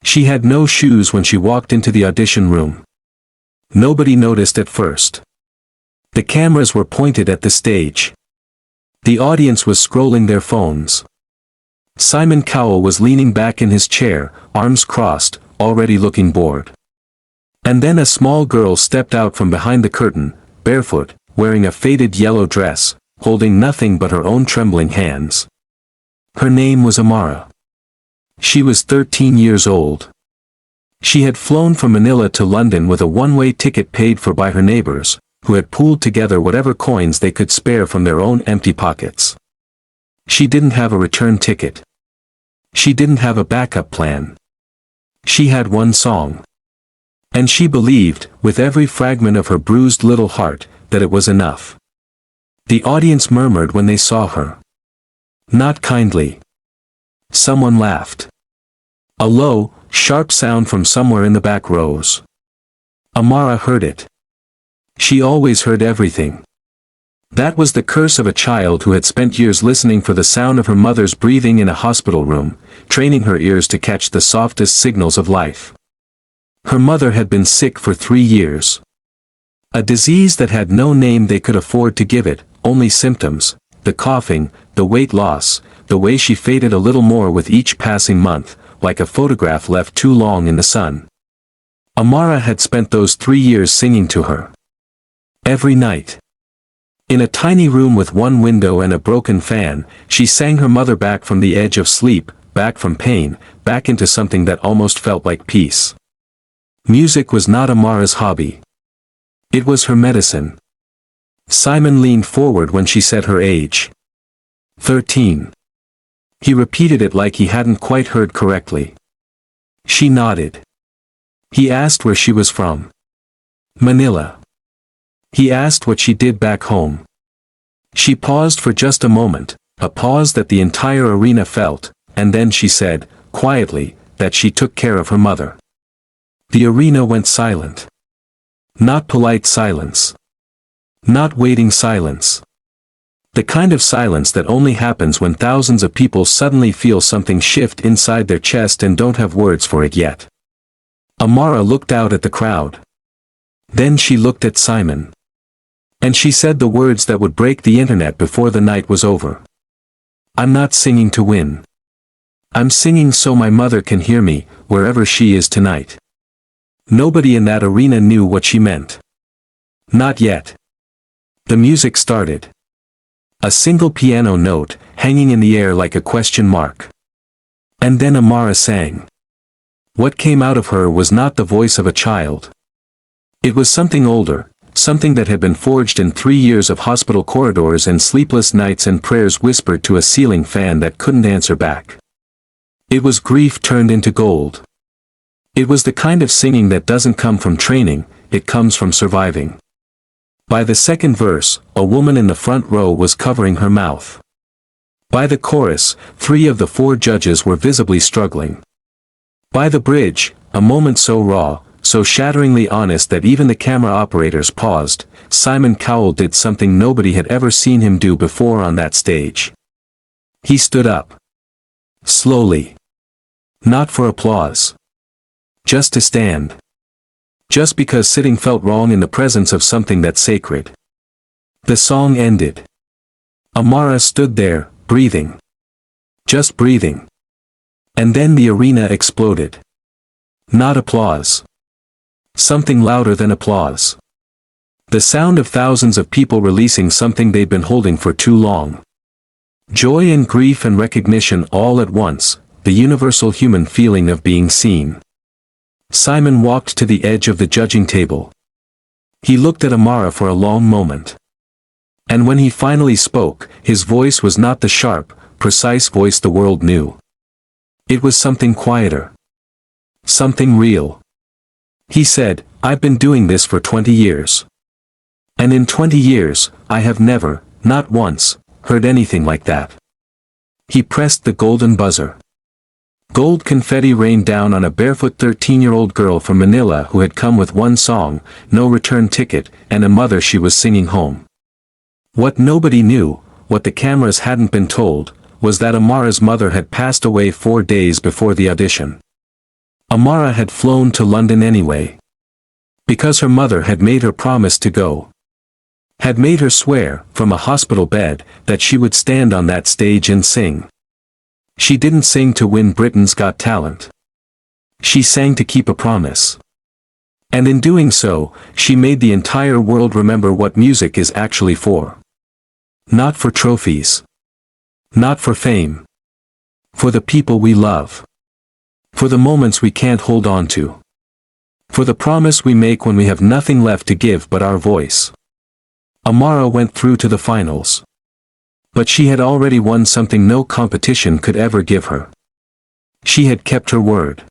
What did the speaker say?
She had no shoes when she walked into the audition room. Nobody noticed at first. The cameras were pointed at the stage. The audience was scrolling their phones. Simon Cowell was leaning back in his chair, arms crossed, already looking bored. And then a small girl stepped out from behind the curtain, barefoot, wearing a faded yellow dress, holding nothing but her own trembling hands. Her name was Amara. She was 13 years old. She had flown from Manila to London with a one-way ticket paid for by her neighbors, who had pooled together whatever coins they could spare from their own empty pockets. She didn't have a return ticket. She didn't have a backup plan. She had one song. And she believed, with every fragment of her bruised little heart, that it was enough. The audience murmured when they saw her. Not kindly. Someone laughed. A low, sharp sound from somewhere in the back rows. Amara heard it. She always heard everything. That was the curse of a child who had spent years listening for the sound of her mother's breathing in a hospital room, training her ears to catch the softest signals of life. Her mother had been sick for 3 years. A disease that had no name they could afford to give it, only symptoms, the coughing, the weight loss, the way she faded a little more with each passing month, like a photograph left too long in the sun. Amara had spent those 3 years singing to her. Every night. In a tiny room with one window and a broken fan, she sang her mother back from the edge of sleep, back from pain, back into something that almost felt like peace. Music was not Amara's hobby. It was her medicine. Simon leaned forward when she said her age. 13. He repeated it like he hadn't quite heard correctly. She nodded. He asked where she was from. Manila. He asked what she did back home. She paused for just a moment, a pause that the entire arena felt, and then she said, quietly, that she took care of her mother. The arena went silent. Not polite silence. Not waiting silence. The kind of silence that only happens when thousands of people suddenly feel something shift inside their chest and don't have words for it yet. Amara looked out at the crowd. Then she looked at Simon. And she said the words that would break the internet before the night was over. I'm not singing to win. I'm singing so my mother can hear me, wherever she is tonight. Nobody in that arena knew what she meant. Not yet. The music started. A single piano note, hanging in the air like a question mark. And then Amara sang. What came out of her was not the voice of a child. It was something older, something that had been forged in 3 years of hospital corridors and sleepless nights and prayers whispered to a ceiling fan that couldn't answer back. It was grief turned into gold. It was the kind of singing that doesn't come from training, it comes from surviving. By the second verse, a woman in the front row was covering her mouth. By the chorus, 3 of the 4 judges were visibly struggling. By the bridge, a moment so raw, so shatteringly honest that even the camera operators paused, Simon Cowell did something nobody had ever seen him do before on that stage. He stood up. Slowly. Not for applause. Just to stand. Just because sitting felt wrong in the presence of something that's sacred. The song ended. Amara stood there, breathing. Just breathing. And then the arena exploded. Not applause. Something louder than applause. The sound of thousands of people releasing something they'd been holding for too long. Joy and grief and recognition all at once, the universal human feeling of being seen. Simon walked to the edge of the judging table. He looked at Amara for a long moment. And when he finally spoke, his voice was not the sharp, precise voice the world knew. It was something quieter. Something real. He said, I've been doing this for 20 years. And in 20 years, I have never, not once, heard anything like that. He pressed the golden buzzer. Gold confetti rained down on a barefoot 13-year-old girl from Manila who had come with one song, no return ticket, and a mother she was singing home. What nobody knew, what the cameras hadn't been told, was that Amara's mother had passed away 4 days before the audition. Amara had flown to London anyway. Because her mother had made her promise to go. Had made her swear, from a hospital bed, that she would stand on that stage and sing. She didn't sing to win Britain's Got Talent. She sang to keep a promise. And in doing so, she made the entire world remember what music is actually for. Not for trophies. Not for fame. For the people we love. For the moments we can't hold on to. For the promise we make when we have nothing left to give but our voice. Amara went through to the finals. But she had already won something no competition could ever give her. She had kept her word.